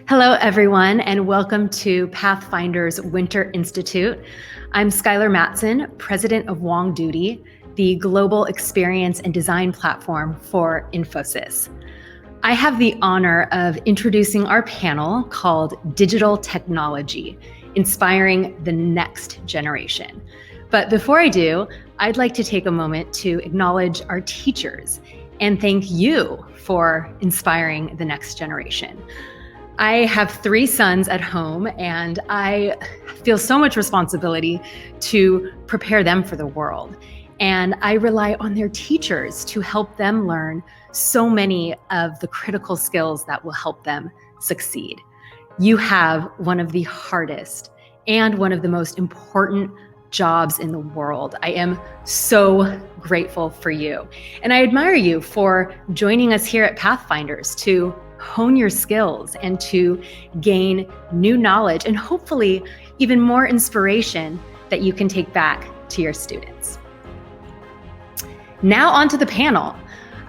Hello, everyone, and welcome to Pathfinders Winter Institute. I'm Skylar Matson, president of Wong Duty, the global experience and design platform for Infosys. I have the honor of introducing our panel called Digital Technology, Inspiring the Next Generation. But before I do, I'd like to take a moment to acknowledge our teachers and thank you for inspiring the next generation. I have 3 sons at home, and I feel so much responsibility to prepare them for the world. And I rely on their teachers to help them learn so many of the critical skills that will help them succeed. You have one of the hardest and one of the most important jobs in the world. I am so grateful for you. And I admire you for joining us here at Pathfinders to hone your skills and to gain new knowledge and hopefully even more inspiration that you can take back to your students. Now on to the panel.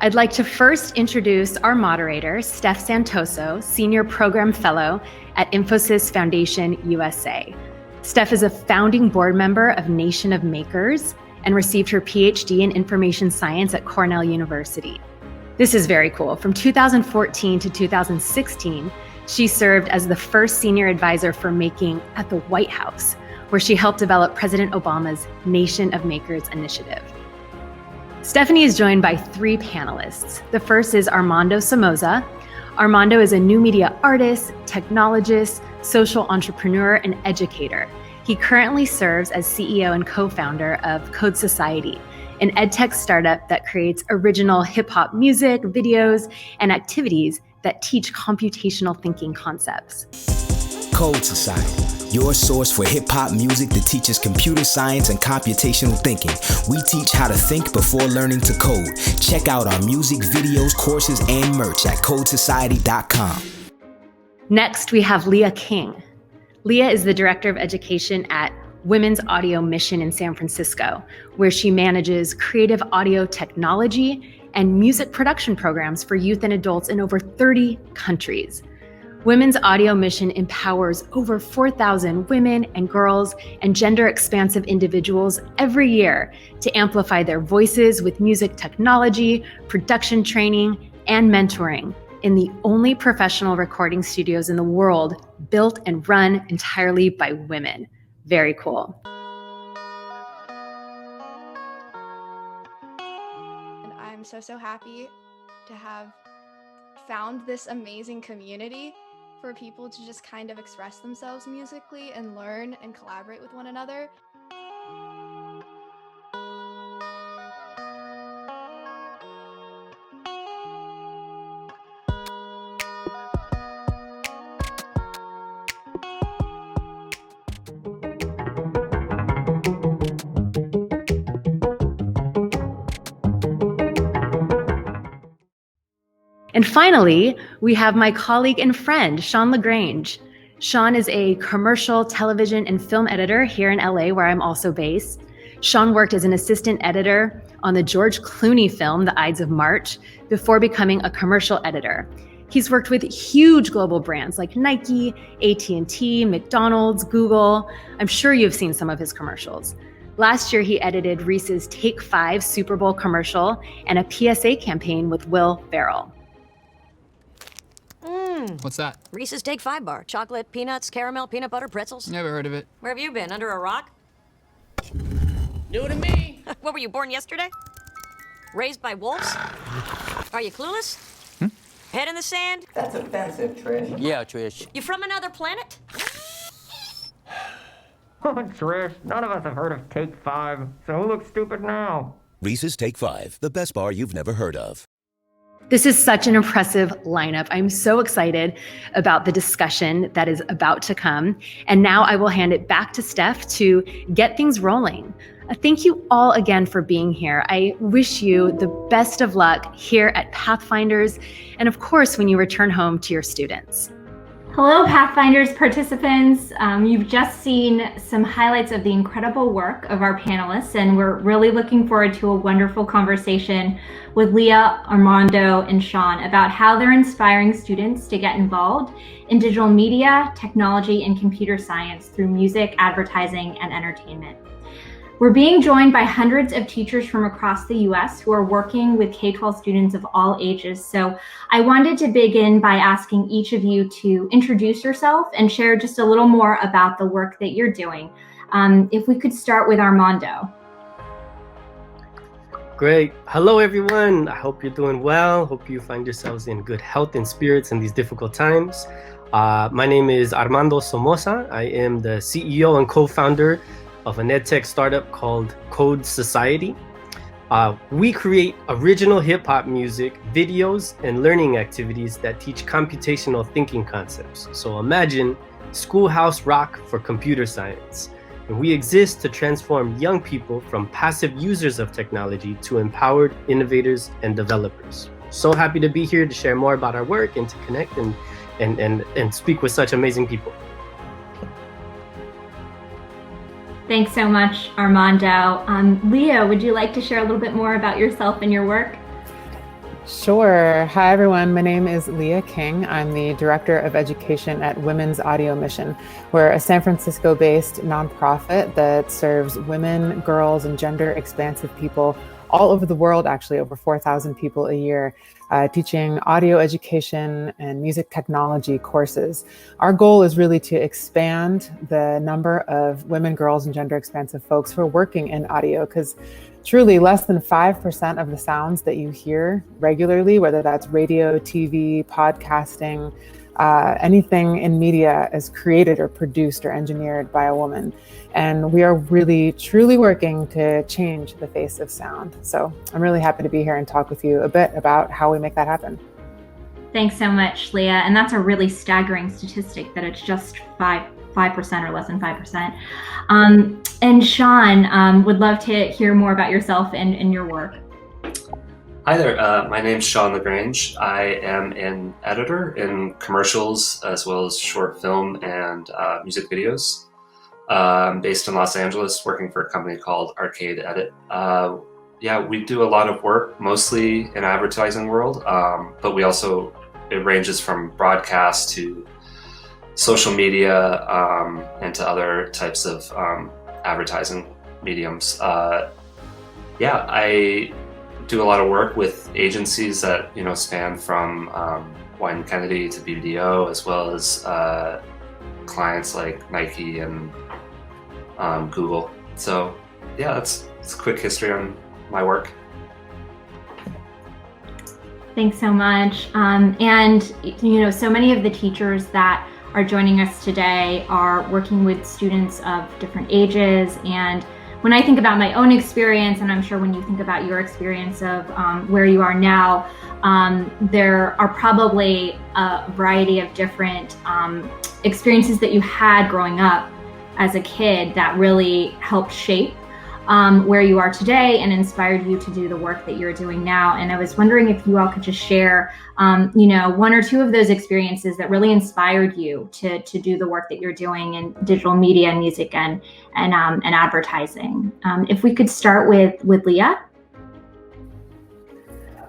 I'd like to first introduce our moderator, Steph Santoso, Senior Program Fellow at Infosys Foundation USA. Steph is a founding board member of Nation of Makers and received her PhD in Information Science at Cornell University. This is very cool. From 2014 to 2016, she served as the first senior advisor for making at the White House, where she helped develop President Obama's Nation of Makers initiative. Stephanie is joined by 3 panelists. The first is Armando Samosa. Armando is a new media artist, technologist, social entrepreneur, and educator. He currently serves as CEO and co-founder of Code Society, an edtech startup that creates original hip-hop music, videos, and activities that teach computational thinking concepts. Code Society, your source for hip-hop music that teaches computer science and computational thinking. We teach how to think before learning to code. Check out our music, videos, courses, and merch at codesociety.com. Next, we have Leah King. Leah is the Director of Education at Women's Audio Mission in San Francisco, where she manages creative audio technology and music production programs for youth and adults in over 30 countries. Women's Audio Mission empowers over 4,000 women and girls and gender-expansive individuals every year to amplify their voices with music technology, production training, and mentoring in the only professional recording studios in the world built and run entirely by women. Very cool. And I'm so happy to have found this amazing community for people to just kind of express themselves musically and learn and collaborate with one another. And finally, we have my colleague and friend, Sean Lagrange. Sean is a commercial television and film editor here in LA, where I'm also based. Sean worked as an assistant editor on the George Clooney film, The Ides of March, before becoming a commercial editor. He's worked with huge global brands like Nike, AT&T, McDonald's, Google. I'm sure you've seen some of his commercials. Last year, he edited Reese's Take 5 Super Bowl commercial and a PSA campaign with Will Ferrell. What's that? Reese's Take 5 bar. Chocolate, peanuts, caramel, peanut butter, pretzels. Never heard of it. Where have you been? Under a rock? New to me. What, were you born yesterday? Raised by wolves? Are you clueless? Head in the sand? That's offensive, Trish. Yeah, Trish. You from another planet? Oh, Trish, none of us have heard of Take 5, so who looks stupid now? Reese's Take 5, the best bar you've never heard of. This is such an impressive lineup. I'm so excited about the discussion that is about to come. And now I will hand it back to Steph to get things rolling. Thank you all again for being here. I wish you the best of luck here at Pathfinders, and of course, when you return home to your students. Hello, Pathfinders participants. You've just seen some highlights of the incredible work of our panelists, and we're really looking forward to a wonderful conversation with Leah, Armando, and Sean about how they're inspiring students to get involved in digital media, technology, and computer science through music, advertising, and entertainment. We're being joined by hundreds of teachers from across the US who are working with K-12 students of all ages. So I wanted to begin by asking each of you to introduce yourself and share just a little more about the work that you're doing. If we could start with Armando. Great. Hello, everyone. I hope you're doing well. Hope you find yourselves in good health and spirits in these difficult times. My name is Armando Somosa. I am the CEO and co-founder of an edtech startup called Code Society. We create original hip-hop music, videos, and learning activities that teach computational thinking concepts. So imagine schoolhouse rock for computer science. And we exist to transform young people from passive users of technology to empowered innovators and developers. So happy to be here to share more about our work and to connect and speak with such amazing people. Thanks so much, Armando. Leah, would you like to share a little bit more about yourself and your work? Sure. Hi, everyone. My name is Leah King. I'm the Director of Education at Women's Audio Mission. We're a San Francisco-based nonprofit that serves women, girls, and gender-expansive people all over the world, actually over 4,000 people a year, teaching audio education and music technology courses. Our goal is really to expand the number of women, girls, and gender-expansive folks who are working in audio, because truly less than 5% of the sounds that you hear regularly, whether that's radio, TV, podcasting, anything in media, is created or produced or engineered by a woman. And we are really, truly working to change the face of sound. So I'm really happy to be here and talk with you a bit about how we make that happen. Thanks so much, Leah. And that's a really staggering statistic that it's just 5% or less than 5%. And Sean, would love to hear more about yourself and your work. Hi there, my name's Sean Lagrange. I am an editor in commercials as well as short film and music videos. I'm based in Los Angeles, working for a company called Arcade Edit. Yeah, we do a lot of work, mostly in advertising world, but we also, it ranges from broadcast to social media and to other types of advertising mediums. Yeah, I do a lot of work with agencies that span from Wine Kennedy to BBDO, as well as clients like Nike and Google. So yeah, that's a quick history on my work. Thanks so much. And so many of the teachers that are joining us today are working with students of different ages. And when I think about my own experience, and I'm sure when you think about your experience of where you are now, there are probably a variety of different experiences that you had growing up as a kid that really helped shape where you are today and inspired you to do the work that you're doing now. And I was wondering if you all could just share, one or two of those experiences that really inspired you to do the work that you're doing in digital media, music, and advertising. If we could start with Leah.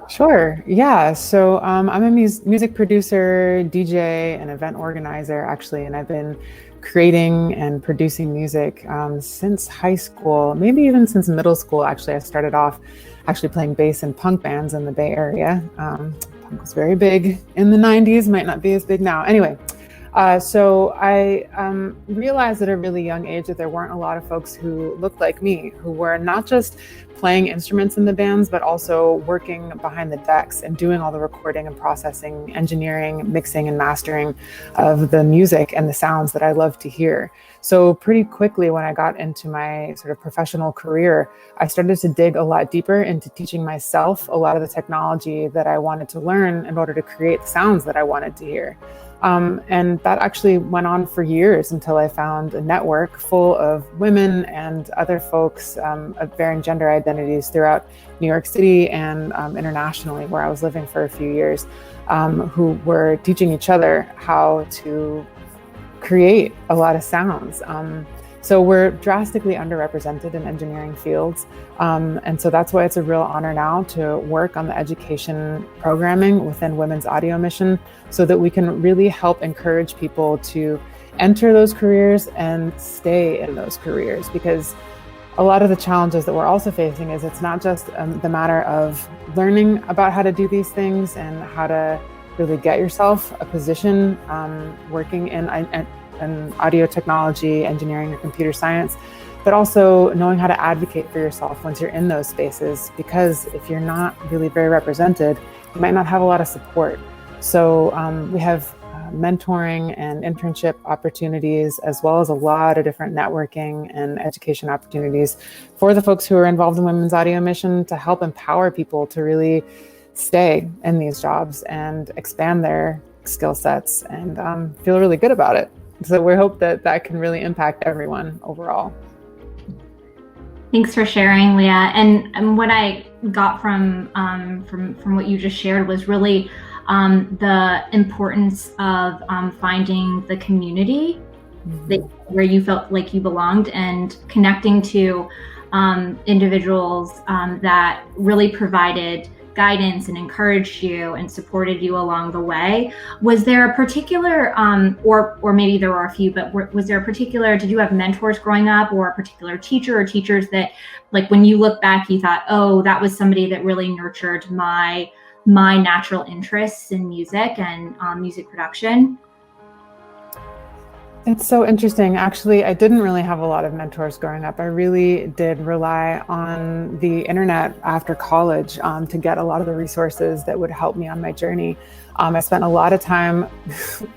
Sure. Yeah. So I'm a music producer, DJ, and event organizer, actually, and I've been creating and producing music since high school, maybe even since middle school. Actually, I started off actually playing bass in punk bands in the Bay Area. Punk was very big in the 90s, might not be as big now. Anyway, so I realized at a really young age that there weren't a lot of folks who looked like me, who were not just playing instruments in the bands, but also working behind the decks and doing all the recording and processing, engineering, mixing, and mastering of the music and the sounds that I love to hear. So pretty quickly, when I got into my sort of professional career, I started to dig a lot deeper into teaching myself a lot of the technology that I wanted to learn in order to create the sounds that I wanted to hear. And that actually went on for years until I found a network full of women and other folks of varying gender identities throughout New York City and internationally, where I was living for a few years, who were teaching each other how to create a lot of sounds. So we're drastically underrepresented in engineering fields. And so that's why it's a real honor now to work on the education programming within Women's Audio Mission, so that we can really help encourage people to enter those careers and stay in those careers. Because a lot of the challenges that we're also facing is it's not just the matter of learning about how to do these things and how to really get yourself a position working in audio technology, engineering, or computer science, but also knowing how to advocate for yourself once you're in those spaces. Because if you're not really very represented, you might not have a lot of support. So we have mentoring and internship opportunities, as well as a lot of different networking and education opportunities for the folks who are involved in Women's Audio Mission to help empower people to really stay in these jobs and expand their skill sets and feel really good about it. So we hope that that can really impact everyone overall. Thanks for sharing, Leah. And what I got from what you just shared was really the importance of finding the community where you felt like you belonged, and connecting to individuals that really provided guidance and encouraged you and supported you along the way. Was there a particular, or maybe there were a few, but was there a particular, did you have mentors growing up, or a particular teacher or teachers that, like, when you look back, you thought, oh, that was somebody that really nurtured my natural interests in music and music production? It's so interesting. Actually, I didn't really have a lot of mentors growing up. I really did rely on the internet after college to get a lot of the resources that would help me on my journey. I spent a lot of time,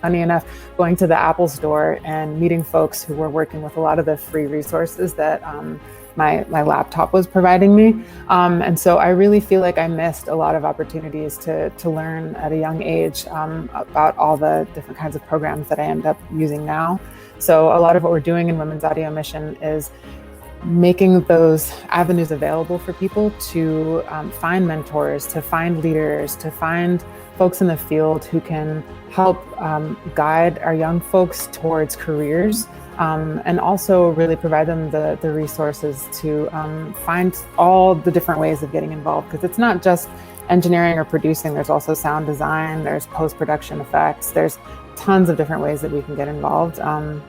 funny enough, going to the Apple store and meeting folks who were working with a lot of the free resources that my laptop was providing me. And so I really feel like I missed a lot of opportunities to learn at a young age about all the different kinds of programs that I end up using now. So a lot of what we're doing in Women's Audio Mission is making those avenues available for people to find mentors, to find leaders, to find folks in the field who can help guide our young folks towards careers. And also really provide them the resources to find all the different ways of getting involved, because it's not just engineering or producing. There's also sound design, there's post-production effects, there's tons of different ways that we can get involved.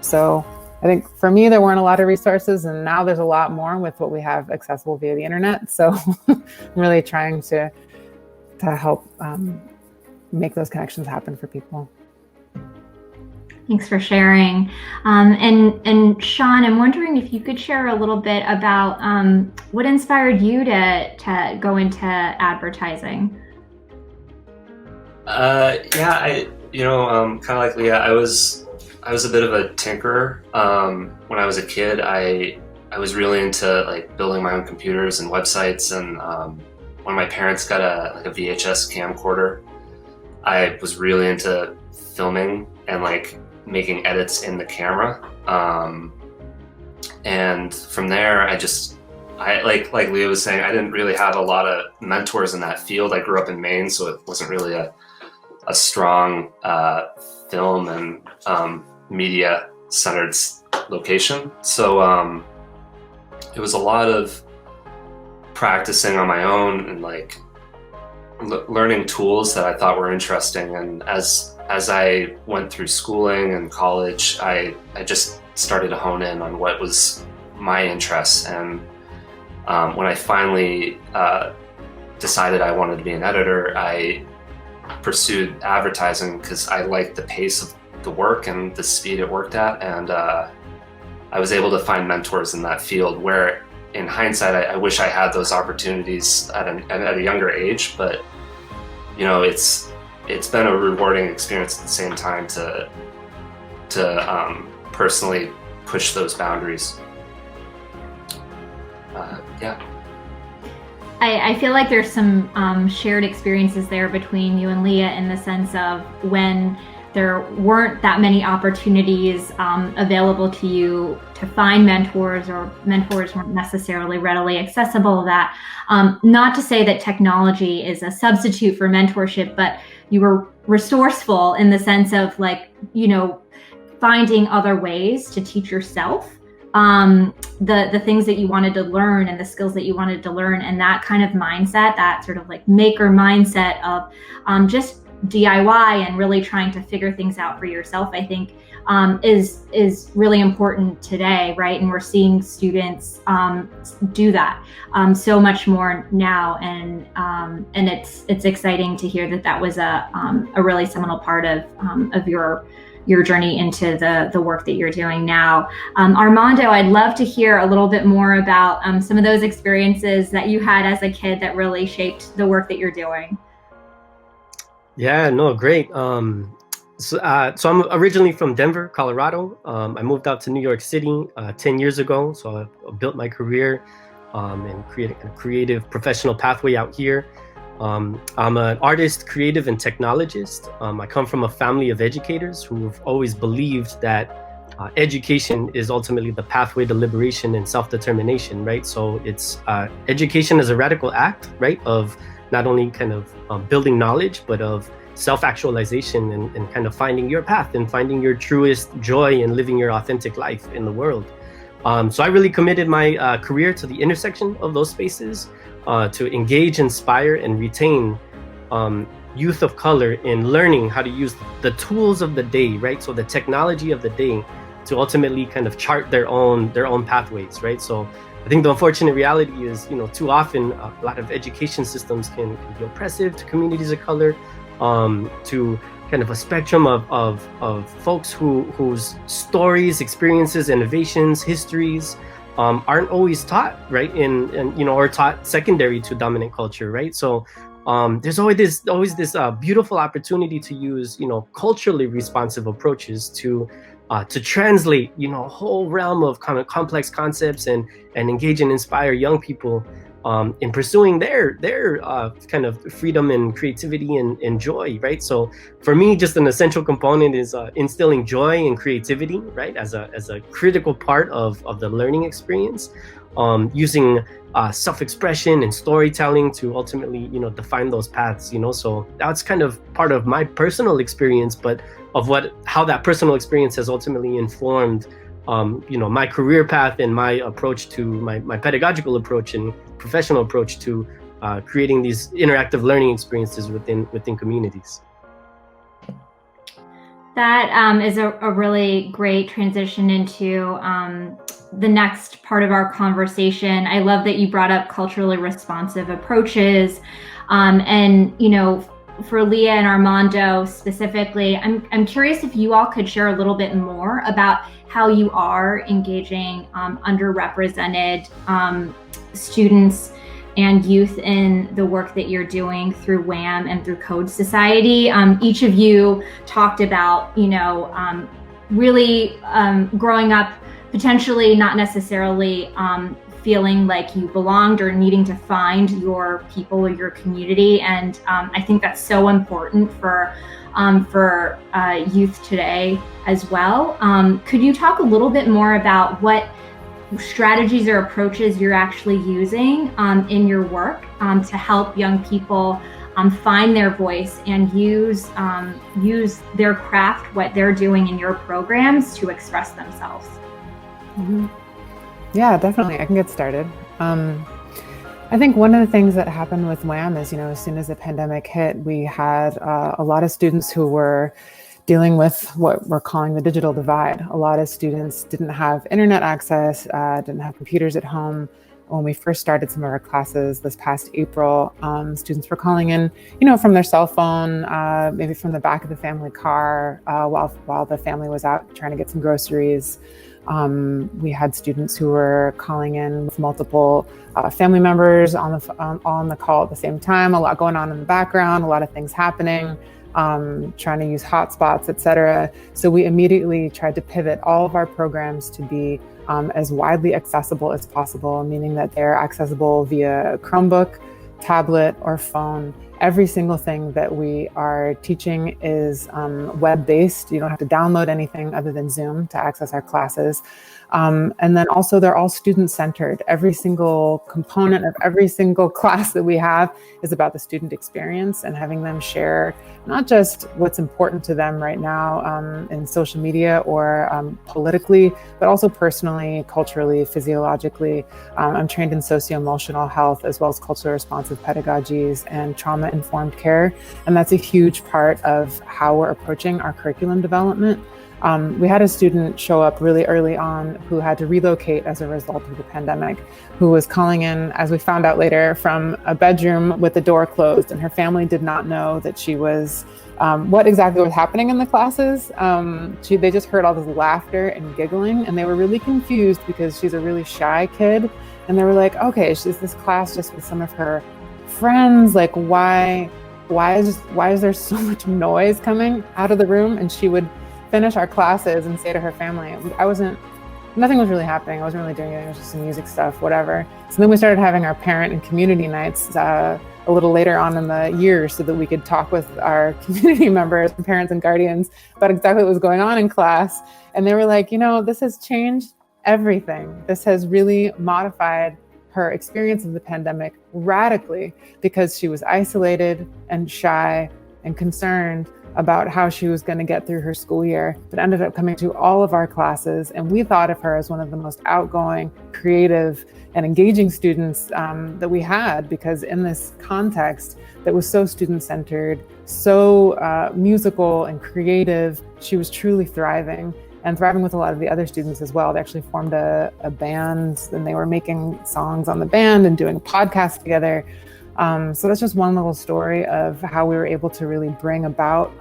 So I think for me, there weren't a lot of resources, and now there's a lot more with what we have accessible via the internet. So I'm really trying to help make those connections happen for people. Thanks for sharing. And Sean, I'm wondering if you could share a little bit about what inspired you to go into advertising. Yeah, kind of like Leah, I was a bit of a tinkerer. When I was a kid, I was really into like building my own computers and websites. And when my parents got a VHS camcorder, I was really into filming and like making edits in the camera. And from there, I like Leah was saying, I didn't really have a lot of mentors in that field. I grew up in Maine, so it wasn't really a strong film and media centered location. So it was a lot of practicing on my own and like learning tools that I thought were interesting. And as I went through schooling and college, I just started to hone in on what was my interests. And when I finally decided I wanted to be an editor, I pursued advertising because I liked the pace of the work and the speed it worked at. And I was able to find mentors in that field where, in hindsight, I wish I had those opportunities at a younger age. But it's been a rewarding experience at the same time to personally push those boundaries. Yeah. I feel like there's some shared experiences there between you and Leah, in the sense of when there weren't that many opportunities available to you to find mentors, or mentors weren't necessarily readily accessible. That not to say that technology is a substitute for mentorship, but you were resourceful in the sense of, like, you know, finding other ways to teach yourself the things that you wanted to learn and the skills that you wanted to learn. And that kind of mindset, that sort of like maker mindset of just DIY and really trying to figure things out for yourself, I think is really important today, right? And we're seeing students do that so much more now, and it's exciting to hear that was a really seminal part of your journey into the work that you're doing now. Armando, I'd love to hear a little bit more about some of those experiences that you had as a kid that really shaped the work that you're doing. Yeah, no, great. So I'm originally from Denver, Colorado. I moved out to New York City 10 years ago. So I built my career and created a creative professional pathway out here. I'm an artist, creative, and technologist. I come from a family of educators who've always believed that education is ultimately the pathway to liberation and self-determination, right? So it's education is a radical act, right, of not only kind of building knowledge, but of self-actualization and kind of finding your path and finding your truest joy and living your authentic life in the world. So I really committed my career to the intersection of those spaces to engage, inspire, and retain youth of color in learning how to use the tools of the day, right? So the technology of the day to ultimately kind of chart their own pathways, right? So I think the unfortunate reality is, you know, too often a lot of education systems can be oppressive to communities of color, to kind of a spectrum of folks whose stories, experiences, innovations, histories aren't always taught, right? And you know, or taught secondary to dominant culture, right? So there's always this beautiful opportunity to use, you know, culturally responsive approaches to translate, you know, a whole realm of kind of complex concepts and engage and inspire young people in pursuing their kind of freedom and creativity and joy, right? So for me, just an essential component is instilling joy and creativity, right, as a critical part of the learning experience, using self-expression and storytelling to ultimately, you know, define those paths, you know. So that's kind of part of my personal experience, but of how that personal experience has ultimately informed you know, my career path and my approach to my pedagogical approach and professional approach to creating these interactive learning experiences within communities. That is a really great transition into the next part of our conversation. I love that you brought up culturally responsive approaches, and you know, for Leah and Armando specifically, I'm curious if you all could share a little bit more about how you are engaging underrepresented students and youth in the work that you're doing through WHAM and through Code Society. Each of you talked about, you know, really growing up potentially not necessarily feeling like you belonged or needing to find your people or your community. And I think that's so important for youth today as well. Could you talk a little bit more about what strategies or approaches you're actually using in your work to help young people find their voice and use their craft, what they're doing in your programs, to express themselves? Mm-hmm. Yeah, definitely. I can get started. I think one of the things that happened with WHAM is, you know, as soon as the pandemic hit, we had a lot of students who were dealing with what we're calling the digital divide. A lot of students didn't have internet access, didn't have computers at home. When we first started some of our classes this past April, students were calling in, you know, from their cell phone, maybe from the back of the family car, while the family was out trying to get some groceries. We had students who were calling in with multiple family members on the call at the same time, a lot going on in the background, a lot of things happening, trying to use hotspots, etc. So we immediately tried to pivot all of our programs to be as widely accessible as possible, meaning that they're accessible via Chromebook, tablet, or phone Every single thing that we are teaching is web-based. You don't have to download anything other than Zoom to access our classes. And then also they're all student-centered. Every single component of every single class that we have is about the student experience and having them share not just what's important to them right now in social media or politically, but also personally, culturally, physiologically. I'm trained in socio-emotional health as well as culturally responsive pedagogies and trauma-informed care. And that's a huge part of how we're approaching our curriculum development. We had a student show up really early on who had to relocate as a result of the pandemic, who was calling in, as we found out later, from a bedroom with the door closed, and her family did not know that she was, what exactly was happening in the classes. They just heard all this laughter and giggling, and they were really confused because she's a really shy kid. And they were like, okay, is this class just with some of her friends? Like, why is there so much noise coming out of the room? And she would finish our classes and say to her family, nothing was really happening. I wasn't really doing anything. It was just some music stuff, whatever. So then we started having our parent and community nights a little later on in the year so that we could talk with our community members, parents and guardians about exactly what was going on in class. And they were like, this has changed everything. This has really modified her experience of the pandemic radically because she was isolated and shy and concerned about how she was going to get through her school year, but ended up coming to all of our classes. And we thought of her as one of the most outgoing, creative, and engaging students that we had, because in this context that was so student-centered, so musical and creative, she was truly thriving, and thriving with a lot of the other students as well. They actually formed a band, and they were making songs on the band and doing a podcast together. So that's just one little story of how we were able to really bring about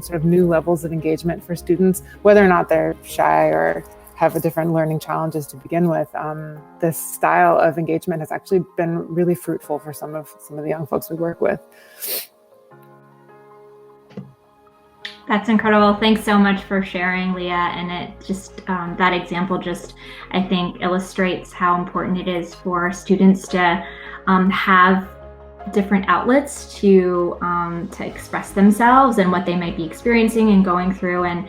sort of new levels of engagement for students, whether or not they're shy or have a different learning challenges to begin with. This style of engagement has actually been really fruitful for some of the young folks we work with. That's incredible. Thanks so much for sharing, Leah. And it just, that example just, I think, illustrates how important it is for students to have different outlets to express themselves and what they might be experiencing and going through. And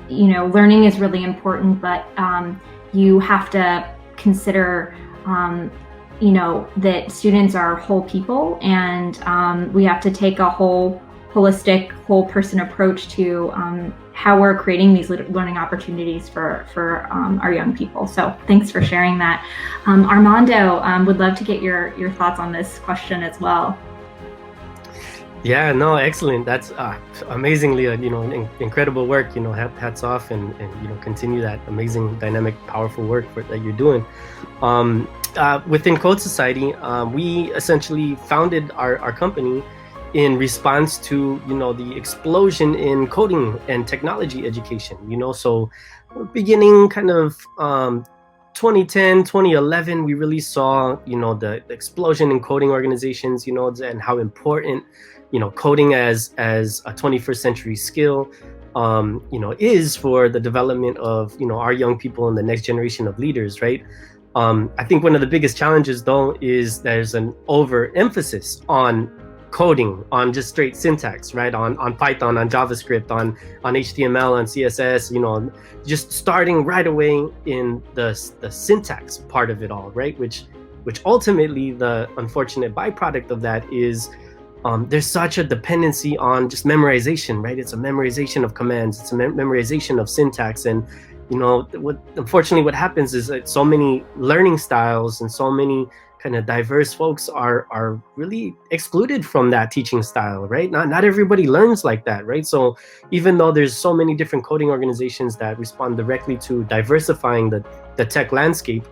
learning is really important, but you have to consider that students are whole people, and we have to take a holistic, whole person approach to how we're creating these learning opportunities for our young people. So thanks for sharing that. Armando, would love to get your thoughts on this question as well. Yeah, no, excellent. That's amazing, Leah. Incredible work. Hats off, and continue that amazing, dynamic, powerful work that you're doing. Within Code Society, we essentially founded our company in response to the explosion in coding and technology education. So beginning kind of 2010, 2011, we really saw the explosion in coding organizations, and how important coding as a 21st century skill is for the development of our young people and the next generation of leaders, right? I think one of the biggest challenges, though, is there's an overemphasis on coding, on just straight syntax, right? On Python, on JavaScript, on HTML, on CSS, just starting right away in the syntax part of it all, right? Which ultimately, the unfortunate byproduct of that is there's such a dependency on just memorization, right? It's a memorization of commands, it's a memorization of syntax, and unfortunately what happens is that so many learning styles and so many kind of diverse folks are really excluded from that teaching style, right? Not everybody learns like that, right? So even though there's so many different coding organizations that respond directly to diversifying the tech landscape,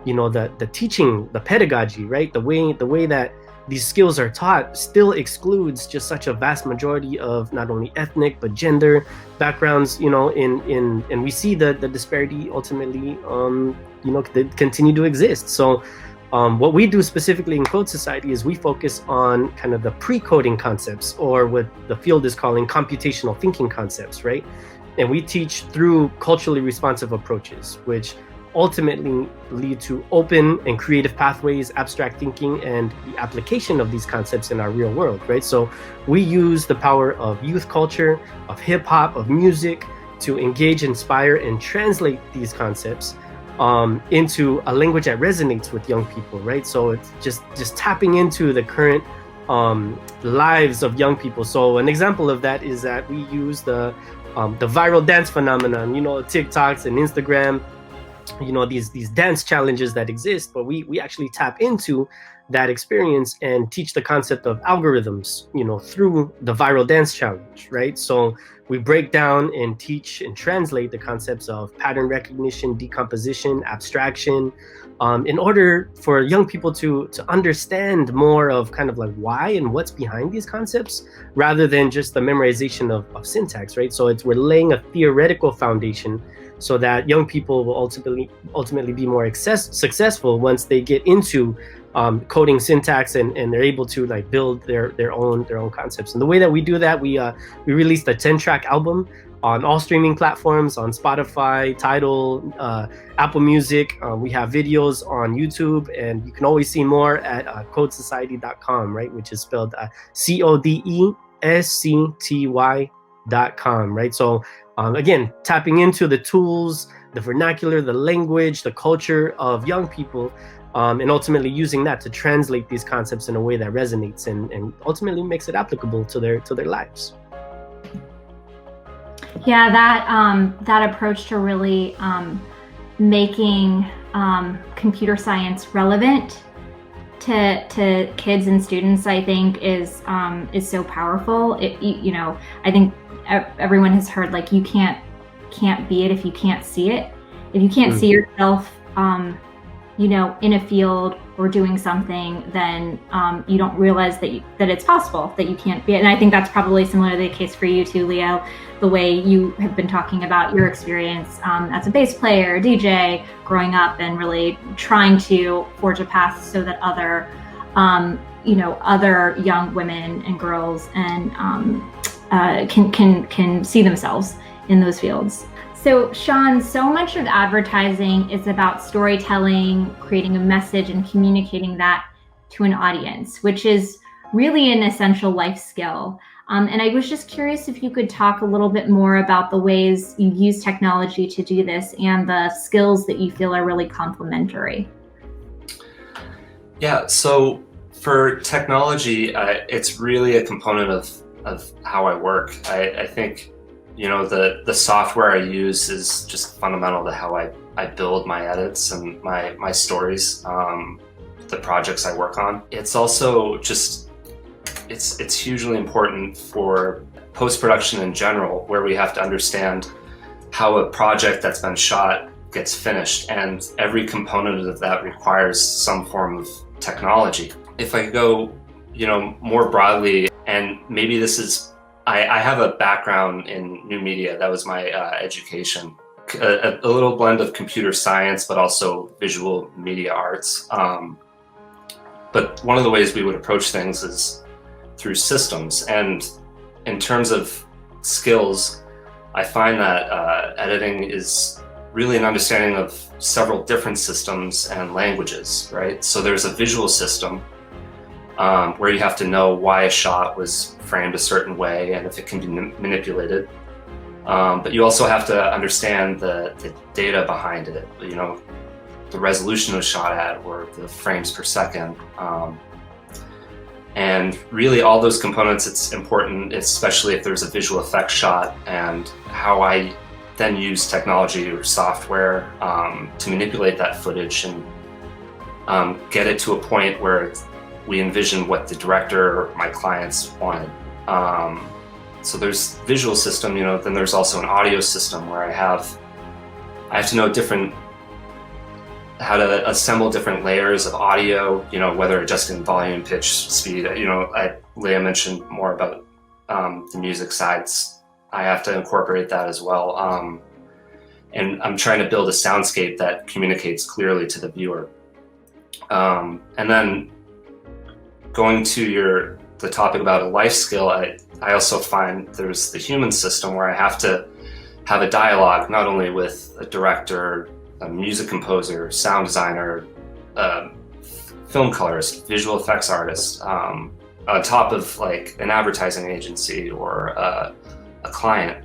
the teaching, the pedagogy, right? The way that these skills are taught still excludes just such a vast majority of not only ethnic but gender backgrounds, and we see the disparity ultimately continue to exist. So what we do specifically in Code Society is we focus on kind of the pre-coding concepts, or what the field is calling computational thinking concepts, right? And we teach through culturally responsive approaches, which ultimately lead to open and creative pathways, abstract thinking, and the application of these concepts in our real world, right? So we use the power of youth culture, of hip hop, of music to engage, inspire, and translate these concepts into a language that resonates with young people, right? So it's just tapping into the current lives of young people. So an example of that is that we use the viral dance phenomenon, TikToks and Instagram, these dance challenges that exist, but we actually tap into that experience and teach the concept of algorithms, through the viral dance challenge, right? So we break down and teach and translate the concepts of pattern recognition, decomposition, abstraction, in order for young people to understand more of kind of like why and what's behind these concepts, rather than just the memorization of syntax, right? So we're laying a theoretical foundation so that young people will ultimately be more successful once they get into coding syntax and they're able to like build their own concepts. And the way that we do that, we released a 10-track album on all streaming platforms, on Spotify, Tidal, Apple Music. We have videos on YouTube, and you can always see more at codesociety.com, right? Which is spelled CODESCTY.com, right? So again, tapping into the tools, the vernacular, the language, the culture of young people, and ultimately using that to translate these concepts in a way that resonates and ultimately makes it applicable to their lives. Yeah, that approach to really making computer science relevant to kids and students, I think, is so powerful. I think everyone has heard, like, you can't be it if you can't see it. If you can't see yourself, in a field or doing something, then you don't realize that it's possible, that you can't be it. And I think that's probably similarly the case for you too, Leo, the way you have been talking about your experience as a bass player, DJ, growing up and really trying to forge a path so that other young women and girls and can see themselves in those fields. So Sean, so much of advertising is about storytelling, creating a message, and communicating that to an audience, which is really an essential life skill. And I was just curious if you could talk a little bit more about the ways you use technology to do this and the skills that you feel are really complementary. Yeah, so for technology, it's really a component of how I work. I think the software I use is just fundamental to how I build my edits and my stories, the projects I work on. It's also just, it's hugely important for post-production in general, where we have to understand how a project that's been shot gets finished, and every component of that requires some form of technology. If I go, more broadly, and maybe this is, I have a background in new media. That was my education. A little blend of computer science, but also visual media arts. But one of the ways we would approach things is through systems. And in terms of skills, I find that editing is really an understanding of several different systems and languages, right? So there's a visual system, where you have to know why a shot was framed a certain way and if it can be manipulated. But you also have to understand the data behind it, the resolution it was shot at or the frames per second. And really all those components, it's important, especially if there's a visual effects shot, and how I then use technology or software to manipulate that footage and get it to a point where we envision what the director or my clients wanted. So there's visual system, then there's also an audio system where I have to know how to assemble different layers of audio, whether adjusting volume, pitch, speed. Leah mentioned more about the music sides. I have to incorporate that as well. And I'm trying to build a soundscape that communicates clearly to the viewer. And then going to the topic about a life skill, I also find there's the human system where I have to have a dialogue, not only with a director, a music composer, sound designer, film colorist, visual effects artist, on top of like an advertising agency or a client,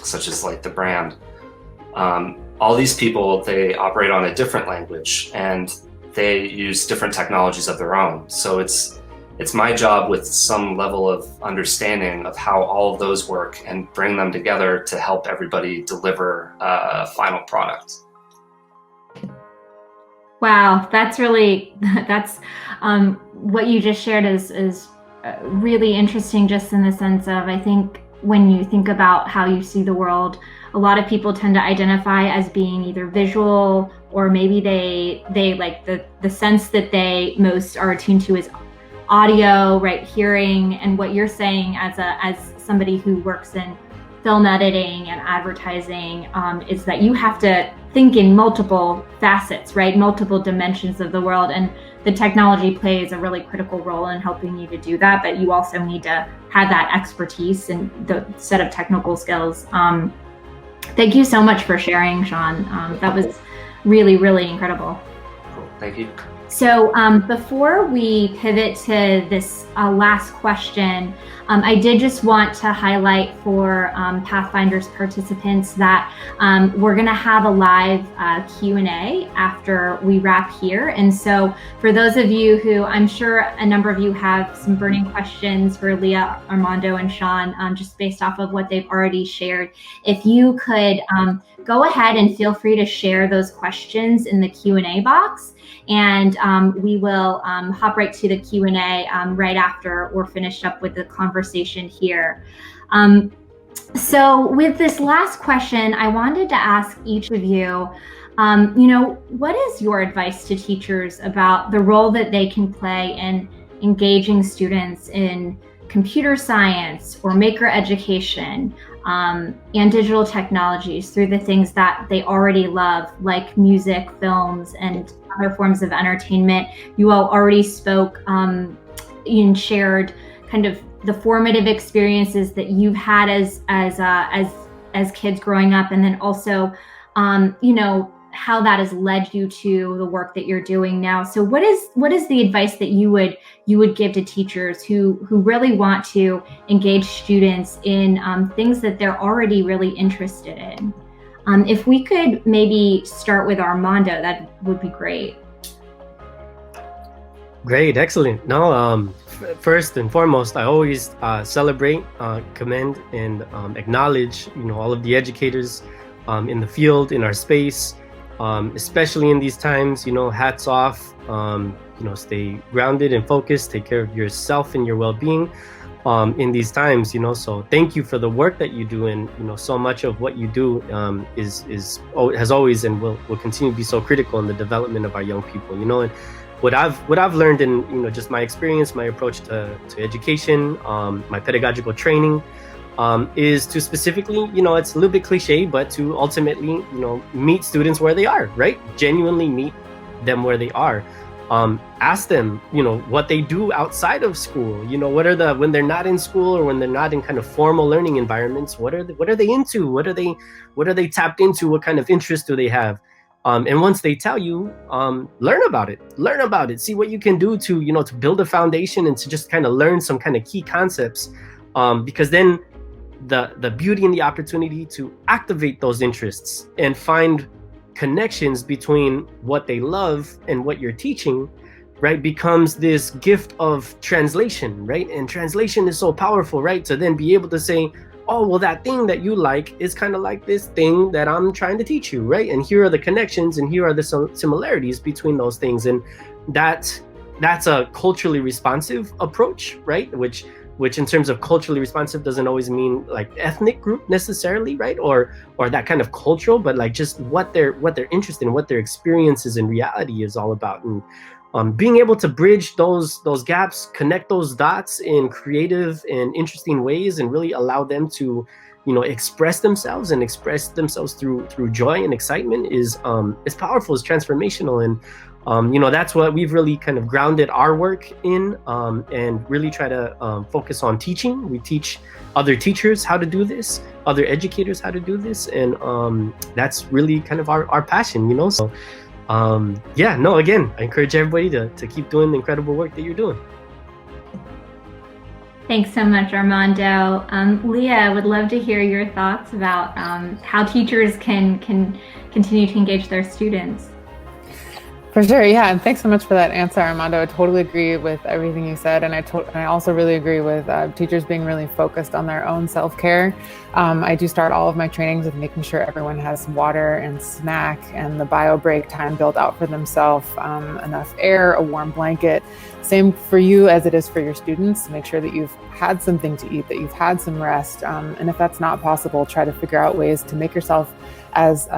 such as like the brand. All these people, they operate on a different language and they use different technologies of their own. So it's my job with some level of understanding of how all of those work and bring them together to help everybody deliver a final product. Wow, that's really, that's what you just shared is really interesting, just in the sense of, I think when you think about how you see the world, a lot of people tend to identify as being either visual, or maybe they like the sense that they most are attuned to is audio, right? Hearing. And what you're saying as somebody who works in film editing and advertising is that you have to think in multiple facets, right? Multiple dimensions of the world. And the technology plays a really critical role in helping you to do that, but you also need to have that expertise and the set of technical skills. Thank you so much for sharing, Sean. That was really, really incredible. Cool. Thank you. So before we pivot to this last question, I did just want to highlight for Pathfinders participants that we're going to have a live Q&A after we wrap here. And so for those of you who, I'm sure a number of you have some burning questions for Leah, Armando, and Sean, just based off of what they've already shared, if you could go ahead and feel free to share those questions in the Q&A box. And we will hop right to the Q&A right after we're finished up with the conversation here. So with this last question, I wanted to ask each of you, what is your advice to teachers about the role that they can play in engaging students in computer science or maker education and digital technologies through the things that they already love, like music, films, and other forms of entertainment? You all already spoke and shared kind of the formative experiences that you've had as kids growing up, and then also, how that has led you to the work that you're doing now. So what is the advice that you would give to teachers who really want to engage students in things that they're already really interested in? If we could maybe start with Armando, that would be great. Great, excellent. No, first and foremost, I always celebrate, commend, and acknowledge, all of the educators in the field, in our space, especially in these times. Hats off. Stay grounded and focused. Take care of yourself and your well-being in these times. So thank you for the work that you do, and so much of what you do has always and will continue to be so critical in the development of our young people. And what I've learned in just my experience, my approach to education, my pedagogical training, is to specifically, it's a little bit cliche, but to ultimately, meet students where they are, right? Genuinely meet them where they are. Ask them, what they do outside of school. What are when they're not in school, or when they're not in kind of formal learning environments, what are they into? What are they tapped into? What kind of interests do they have? And once they tell you, learn about it, see what you can do to, to build a foundation and to just kind of learn some kind of key concepts. Because then the beauty and the opportunity to activate those interests and find connections between what they love and what you're teaching, right, becomes this gift of translation, right? And translation is so powerful, right? To then be able to say, oh, well, that thing that you like is kind of like this thing that I'm trying to teach you, right? And here are the connections, and here are the similarities between those things. And that's a culturally responsive approach, right? Which in terms of culturally responsive doesn't always mean like ethnic group necessarily, right? Or that kind of cultural, but like just what they're interested in, what their experiences in reality is all about. And being able to bridge those gaps, connect those dots in creative and interesting ways, and really allow them to, express themselves through joy and excitement is powerful, is transformational. And That's what we've really kind of grounded our work in, and really try to focus on teaching. We teach other teachers how to do this, other educators how to do this, and that's really kind of our passion, So, again, I encourage everybody to keep doing the incredible work that you're doing. Thanks so much, Armando. Leah, I would love to hear your thoughts about how teachers can continue to engage their students. For sure, yeah, and thanks so much for that answer, Armando. I totally agree with everything you said, and I also really agree with teachers being really focused on their own self-care. I do start all of my trainings with making sure everyone has water and snack and the bio break time built out for themselves, enough air, a warm blanket. Same for you as it is for your students. Make sure that you've had something to eat, that you've had some rest, and if that's not possible, try to figure out ways to make yourself as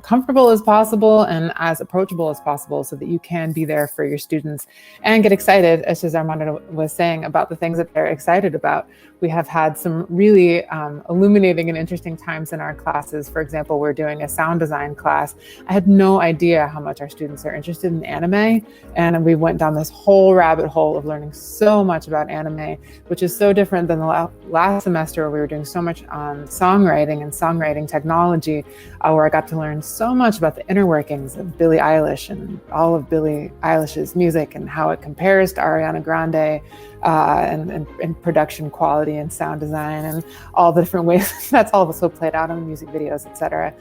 comfortable as possible and as approachable as possible so that you can be there for your students and get excited, as Armando was saying, about the things that they're excited about. We have had some really illuminating and interesting times in our classes. For example, we're doing a sound design class. I had no idea how much our students are interested in anime, and we went down this whole rabbit hole of learning so much about anime, which is so different than the last semester where we were doing so much on songwriting and songwriting technology, where I got to learn so much about the inner workings of Billie Eilish and all of Billie Eilish's music and how it compares to Ariana Grande, and production quality and sound design and all the different ways that's all also played out in the music videos, etc.,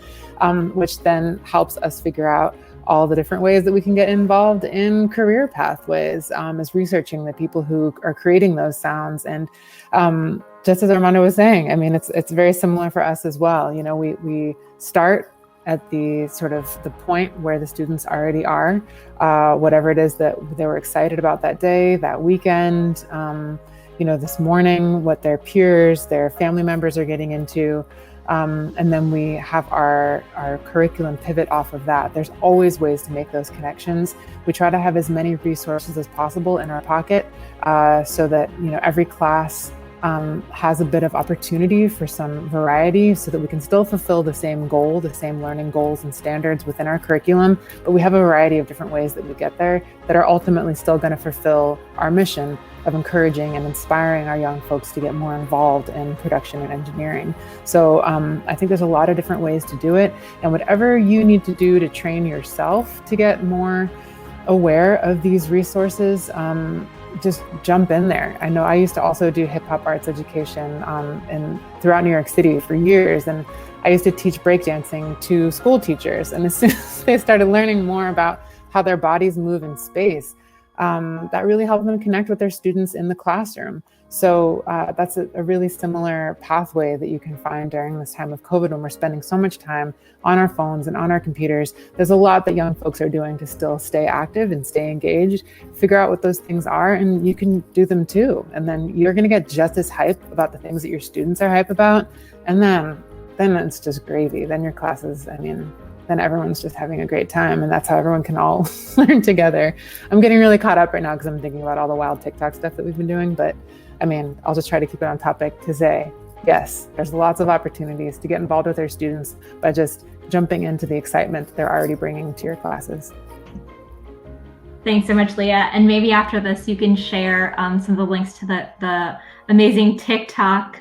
which then helps us figure out all the different ways that we can get involved in career pathways, as researching the people who are creating those sounds. And just as Armando was saying, I mean, it's very similar for us as well. We start at the sort of the point where the students already are, whatever it is that they were excited about that day, that weekend, this morning, what their peers, their family members are getting into. And then we have our curriculum pivot off of that. There's always ways to make those connections. We try to have as many resources as possible in our pocket, so that every class has a bit of opportunity for some variety, so that we can still fulfill the same goal, the same learning goals and standards within our curriculum, but we have a variety of different ways that we get there that are ultimately still going to fulfill our mission of encouraging and inspiring our young folks to get more involved in production and engineering. So I think there's a lot of different ways to do it, and whatever you need to do to train yourself to get more aware of these resources, just jump in there. I know I used to also do hip hop arts education throughout New York City for years, and I used to teach breakdancing to school teachers. And as soon as they started learning more about how their bodies move in space, that really helped them connect with their students in the classroom. So that's a really similar pathway that you can find during this time of COVID, when we're spending so much time on our phones and on our computers. There's a lot that young folks are doing to still stay active and stay engaged. Figure out what those things are, and you can do them too. And then you're going to get just as hype about the things that your students are hype about. And then it's just gravy. Then your classes, then everyone's just having a great time, and that's how everyone can all learn together. I'm getting really caught up right now because I'm thinking about all the wild TikTok stuff that we've been doing, but I'll just try to keep it on topic to say, yes, there's lots of opportunities to get involved with our students by just jumping into the excitement that they're already bringing to your classes. Thanks so much, Leah. And maybe after this, you can share some of the links to the amazing TikTok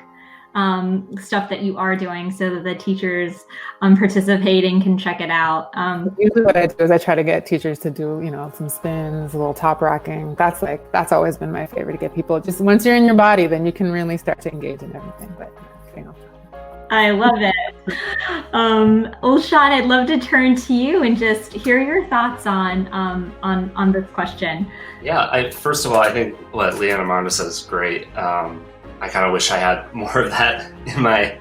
stuff that you are doing, so that the teachers participating can check it out. Usually what I do is I try to get teachers to do, some spins, a little top rocking. That's always been my favorite, to get people, just once you're in your body, then you can really start to engage in everything. But I love it. Well, Sean, I'd love to turn to you and just hear your thoughts on this question. Yeah, first of all, I think what Leah and Armando said is great. I kind of wish I had more of that in my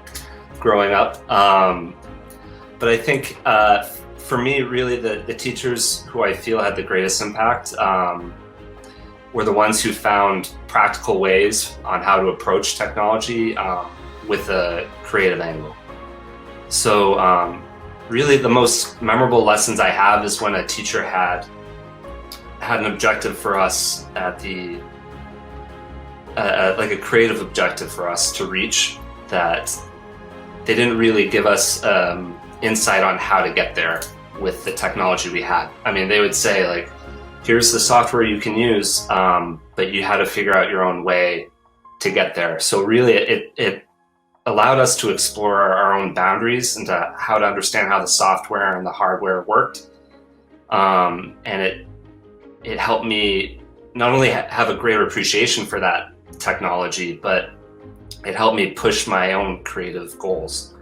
growing up. But I think for me, really, the teachers who I feel had the greatest impact were the ones who found practical ways on how to approach technology with a creative angle. So really the most memorable lessons I have is when a teacher had an objective for us at the like a creative objective for us to reach, that they didn't really give us insight on how to get there with the technology we had. They would say, like, here's the software you can use, but you had to figure out your own way to get there. So really it allowed us to explore our own boundaries and how to understand how the software and the hardware worked. And it helped me not only have a greater appreciation for that technology, but it helped me push my own creative goals.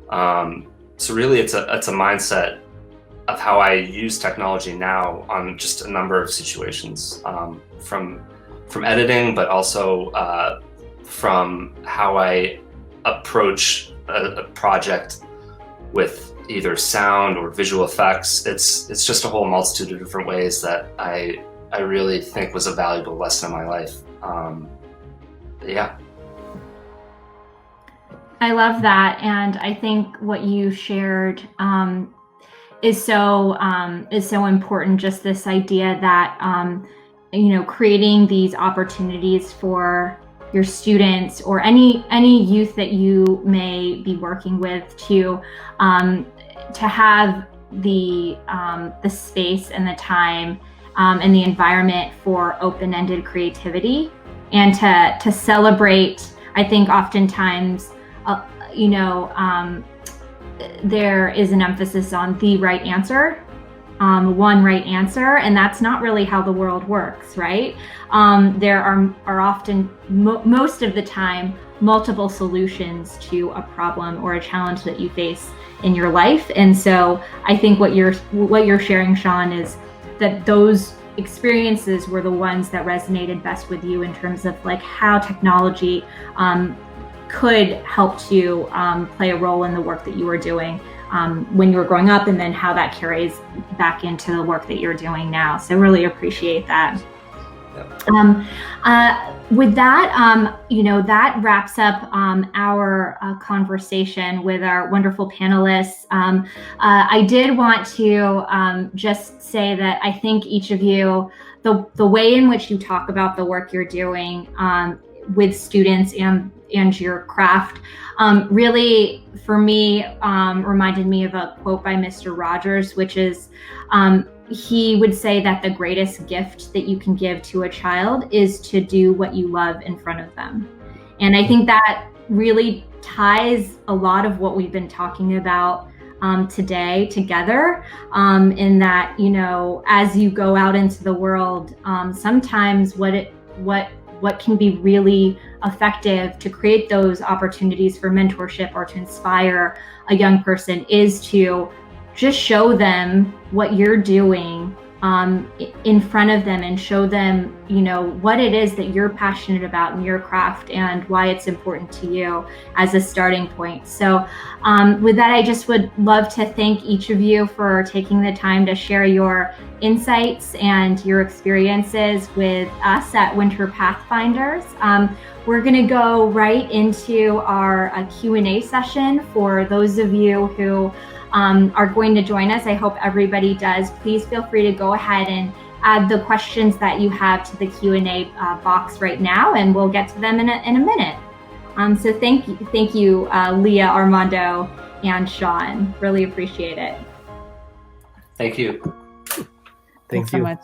So really it's a mindset of how I use technology now on just a number of situations, from editing, but also from how I approach a project with either sound or visual effects. It's just a whole multitude of different ways that I really think was a valuable lesson in my life. Yeah. I love that, and I think what you shared is so important. Just this idea that creating these opportunities for your students or any youth that you may be working with to have the space and the time and the environment for open-ended creativity, and to celebrate. I think oftentimes there is an emphasis on the right answer, one right answer, and that's not really how the world works, right? There are often, most of the time, multiple solutions to a problem or a challenge that you face in your life. And so I think what you're sharing, Sean, is that those experiences were the ones that resonated best with you in terms of like how technology could help to play a role in the work that you were doing when you were growing up, and then how that carries back into the work that you're doing now. So really appreciate that. With that, that wraps up our conversation with our wonderful panelists. I did want to just say that I think each of you, the way in which you talk about the work you're doing with students and your craft really, for me, reminded me of a quote by Mr. Rogers, which is, he would say that the greatest gift that you can give to a child is to do what you love in front of them. And I think that really ties a lot of what we've been talking about today together, in that, as you go out into the world, sometimes what can be really effective to create those opportunities for mentorship or to inspire a young person is to just show them what you're doing in front of them, and show them, what it is that you're passionate about in your craft and why it's important to you as a starting point. So with that, I just would love to thank each of you for taking the time to share your insights and your experiences with us at Winter Pathfinders. We're going to go right into our Q&A session for those of you who are going to join us. I hope everybody does. Please feel free to go ahead and add the questions that you have to the Q&A box right now, and we'll get to them in a minute. So thank you, Leah, Armando, and Sean. Really appreciate it. Thank you. Thanks so much.